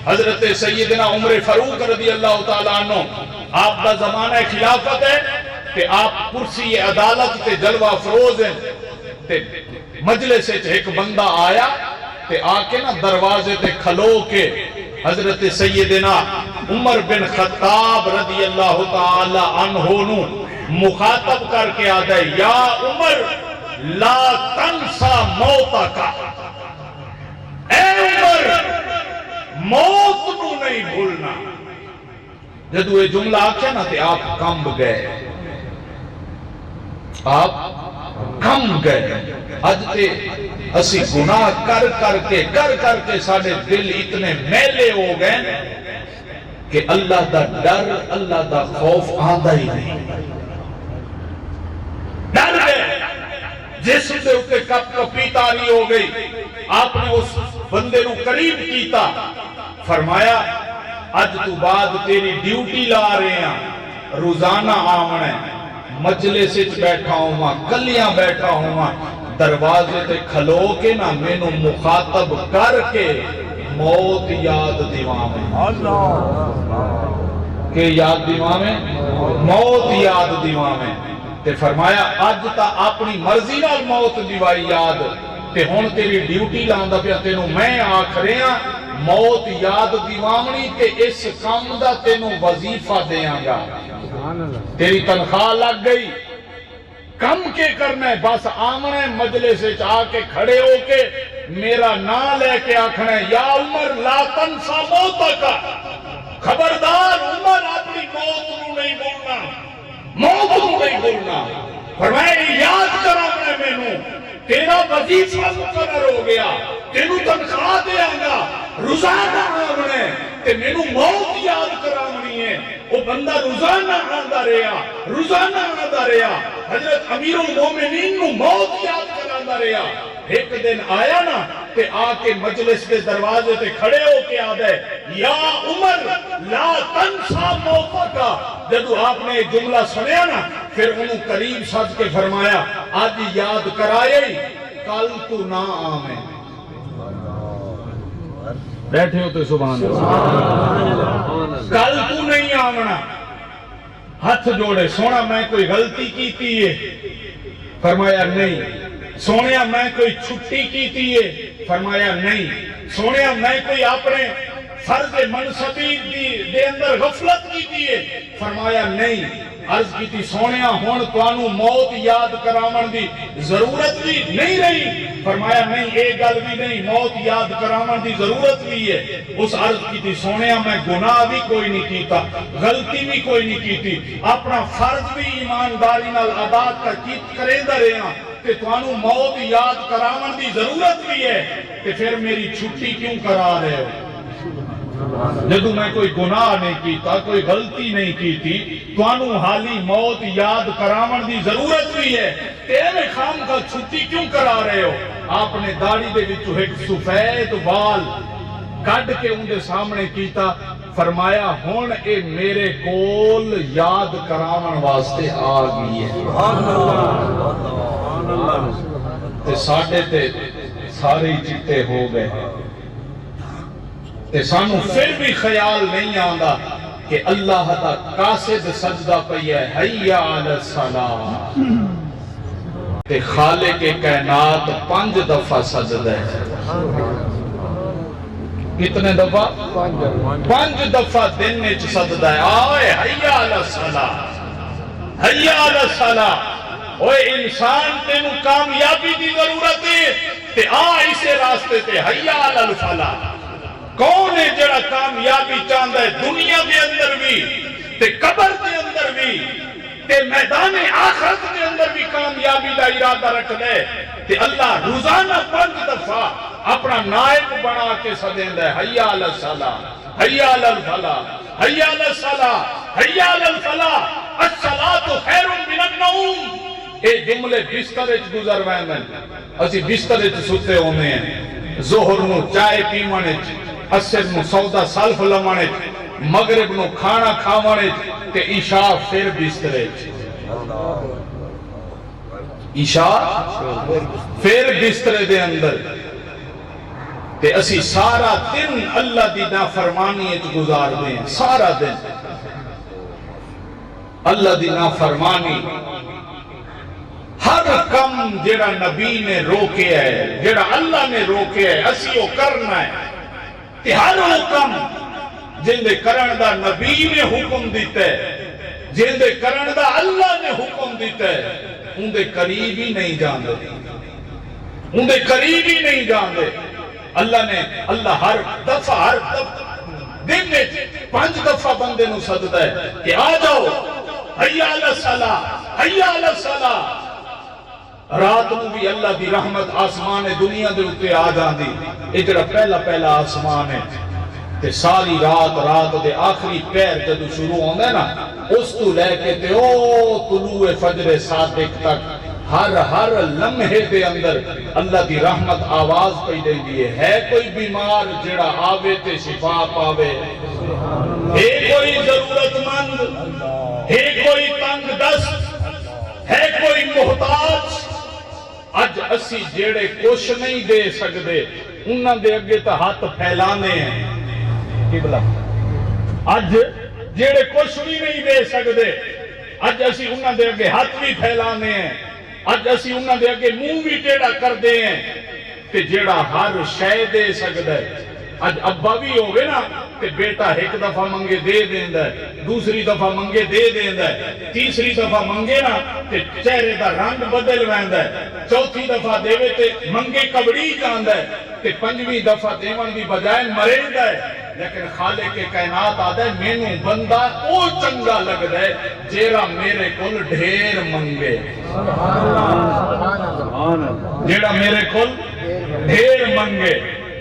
حضرت سیدنا عمر فاروق رضی اللہ تعالیٰ عنہ آپ کا زمانہ خلافت ہے کہ آپ کرسی عدالت تے جلوہ فروز ہیں تے مجلس سے ایک بندہ آیا تے آکے نا دروازے تے کھلو کے حضرت سیدنا عمر بن خطاب رضی اللہ تعالی عنہ نو مخاطب کر کے آدھا ہے یا عمر لا تنسا موتا کا، اے عمر موت نو نہیں بھولنا۔ جدو یہ جملہ آکھیا نا تے آپ کمب گئے، آپ کم گئے۔ اج تے اسی گناہ کر کے ساڑے دل اتنے میلے ہو گئے کہ اللہ دا ڈر، اللہ دا خوف آندہ ہی نہیں۔ ڈر گئے، جس دے اتے کپ کپی تاری ہو گئی۔ آپ نے اس بندے نو قریب کیتا، فرمایا اج تو بعد تیری ڈیوٹی لا رہے ہیں، روزانہ آمنے مجلس وچ بیٹھا ہوں، کلیاں بیٹھا ہوں، دروازے تے کھلو کے نا مینوں مخاطب کر کے موت یاد دیواں میں، کہ یاد دیواں میں، موت یاد دیواں میں۔ تے فرمایا اج تا اپنی مرضی نال موت دیوائی یاد، تے ہن تیری ڈیوٹی لاندا پیا تینوں میں آکھ رہا موت یاد دیوامنی تے اس کام دا تینوں وظیفہ دیاں گا۔ تیری تنخواہ لگ گئی، کم کے کرنا ہے، بس آمنے مجلس سے آ کے کھڑے ہو کے میرا نام لے کے آکھنا ہے یا عمر لا تنسا موتا کا، خبردار عمر اپنی موت نو نہیں بولنا، موت نو نہیں بولنا۔ فرمایا یاد کراؤں میں نو تیرا وظیفہ مقرر ہو گیا، تینوں تنخواہ دیاں گا، روزانہ آمنے تے مینوں موت یاد کرامنی ہے۔ وہ بندہ روزانہ آندہ رہا، روزانہ آندہ رہا، حضرت امیر المومنین نو موت یاد کراندہ رہا۔ ایک دن آیا نا تے آ کے مجلس کے دروازے تے کھڑے ہو کے آدھے یا عمر لا تنسا موتا کا۔ جدو آپ نے جملہ سنیا نا پھر انہوں قریب سج کے فرمایا آج یاد کرائے کل تو نہ آمیں۔ بیٹھے ہو تو سبحان اللہ، کل تو نہیں آمنا۔ ہاتھ جوڑے، سونا میں کوئی غلطی کیتی ہے؟ فرمایا نہیں۔ سونیا میں کوئی چھٹی کیتی ہے؟ فرمایا نہیں۔ سونیا میں کوئی اپنے فرض منصبی دے اندر غفلت کیتی ہے؟ فرمایا نہیں۔ عرض کیتی سونیا ہون توانو موت یاد کرامن دی ضرورت بھی نہیں رہی؟ فرمایا نہیں، ایک گل بھی نہیں، موت یاد کرامن دی ضرورت بھی ہے۔ اس عرض کیتی سونیا میں گناہ بھی کوئی نہیں کیتا، غلطی بھی کوئی نہیں کیتی، اپنا فرض بھی ایمانداری نال ادا کریں دا رہا، کہ توانو موت یاد کرامن دی ضرورت بھی ہے، کہ پھر میری چھٹی کیوں کرا رہے ہو؟ جدو میں کوئی گناہ نہیں کیتا، کوئی غلطی نہیں کیتی، توانو حالی موت یاد کرامن دی ضرورت بھی ہے، تیرے خام کا چھٹی کیوں کرا رہے ہو؟ آپ نے داڑھی دے وچوں ایک سفید وال کڈ کے ان دے سامنے کیتا، فرمایا ہن اے میرے کول یاد کرامن واسطے آ گئی ہے۔ تے ساڈے تے سارے چٹے ہو گئے، تے سانو پھر بھی خیال نہیں آندا کہ اللہ دا قاصد سجدہ پئی ہے حیا علی الصلاۃ، تے خالق کائنات 5 دفعہ سجدہ ہے۔ کتنے دفعہ؟ 5 دفعہ دن وچ سجدہ ہے۔ آئے حیا علی الصلاۃ، حیا علی الصلاۃ۔ اوے انسان تینوں کامیابی دی ضرورت ہے تے آ اسے راستے تے حیا علی الفلاح۔ کون ہے جڑا کامیابی چاہتا ہے دنیا دے اندر بھی تے قبر دے اندر بھی تے میدان آخرت دے اندر بھی کامیابی دا ارادہ رکھ لے تے اللہ روزانہ 5 دفعہ اپنا نائب بنا کے سدیندا ہے حیا علی الصلاۃ، حیا علی الفلاح، حیا علی الصلاۃ، حیا علی الفلاح، الصلاۃ خیر من النوم۔ اے جملے بستر وچ گزر ویندے، اسی بستر وچ ستے ہوندے ہیں، ظہر نو چائے پیون وچ، عصر نو سودا سلف لوان وچ، مغرب نو کھانا کھاون وچ تے عشاء پھر بستر وچ، عشاء پھر بستر دے اندر۔ تے اسی سارا دن اللہ دی نافرمانی وچ گزار دیں، سارا دن اللہ دی نافرمانی، ہر کم جڑا نبی نے روکے ہے، جڑا اللہ نے روکے ہے، اسی وہ کرنا ہے، تے ہر وہ کم جن دے کرن دا نبی نے حکم دیتا ہے، جن دے کرن دا اللہ نے حکم دیتا ہے، ان دے قریب ہی نہیں جان دے، ان دے قریب ہی نہیں جان دے۔ اللہ ہر دفعہ دن میں 5 دفعہ بندے نو سدتا ہے کہ آ جاؤ، حی علی الصلاۃ، حی علی الصلاۃ۔ رات نو بھی اللہ دی رحمت آسمان دنیا دے اوتے آ جاندی، اے جڑا پہلا آسمان ہے، تے ساری رات دے آخری پہر جدو شروع ہوندا ہے نا، اس تو لے کے تے او طلوع فجر صادق تک ہر لمحے دے اندر اللہ دی رحمت آواز پئی دیندی ہے کوئی بیمار جڑا آوے تے شفا پاوے، ہے کوئی ضرورت مند، ہے کوئی تنگ دست، ہے کوئی محتاج۔ اج اسی جڑے کچھ نہیں دے سکدے انہاں دے اگے تے ہاتھ پھیلانے ہیں، قبلہ اج جڑے کچھ بھی نہیں دے سکدے اج اسی انہاں دے اگے ہاتھ بھی پھیلانے ہیں، اج اسی انہاں دے اگے منہ بھی ٹیڑھا کر دے ہیں کہ جڑا ہر شے دے سکدا ہے۔ اج ابا بھی ہوگے نا کہ بیٹا ایک دفعہ منگے دے دیندا ہے، دوسری دفعہ منگے دے دیندا ہے، تیسری دفعہ منگے نا کہ چہرے دا رنگ بدل ویندا ہے، چوتھی دفعہ دیوے تے منگے کبڑی جاندا ہے، تے پنجویں دفعہ دیون دی بجائے مریندا ہے۔ لیکن خالق کے کائنات آدھا ہے مینوں بندہ او چنگا لگدا ہے جیڑا میرے کول ڈھیر منگے، جیڑا میرے کول ڈھیر منگے۔